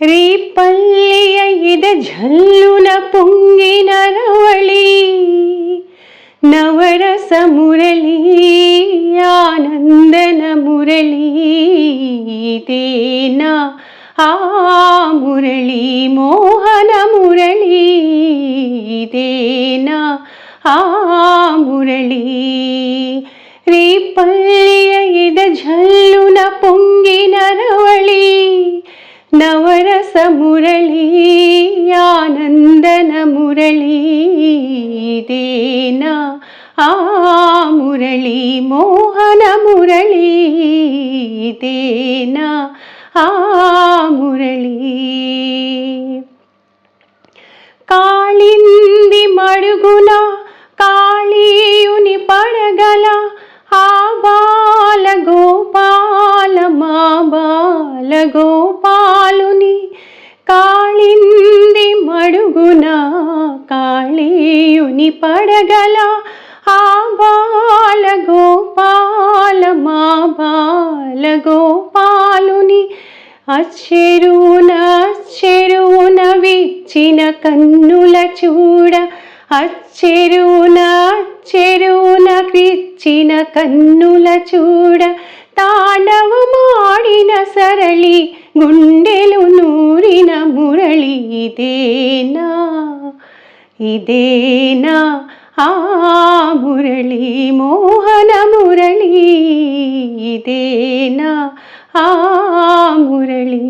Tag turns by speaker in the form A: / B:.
A: ರೇಪಲ್ಲಿಯ ಇದ ಝಲ್ಲುನ ಪೊಂಗಿನ ರವಳಿ ನವರಸ ಮುರಳಿ ಆನಂದನ ಮುರಳಿ ತೇನಾ ಆ ಮುರಳಿ ಮೋಹನ ಮುರಳಿ ತೇನಾ ಆ ಮುರಳಿ ರೇಪಲ್ಲಿಯ ಇದ ಝಲ್ಲುನ ಪೊಂಗಿನ ರವಳಿ ನವರಸ ಮುರಳಿ ಆನಂದನ ಮುರಳಿ ತೇನಾ ಆ ಮುರಳಿ ಮೋಹನ ಮುರಳಿ ತೇನಾ ಆ ಮುರಳಿ ಕಾಳಿಂದಿ ಮಡುಗುನ ಕಾಳಿಯುನಿ ಪಡಗಲ ಆ ಬಾಲ ಗೋಪಾಲ ಮಾ ಬಾಲ ಗೋಪಾಲುನಿ కాళింది మడుగున కాళీయుని పడగల ఆ బాల గోపాల మా బాల గోపాలుని అచ్చెరువున విచ్చిన కన్నుల చూడ అచ్చెరువున విచ్చిన కన్నుల చూడ తాండవమాడిన సరళి గుండెలు నూరిన మురళి ఇదేనా ఆ మురళి మోహన మురళి ఇదేనా ఆ మురళి.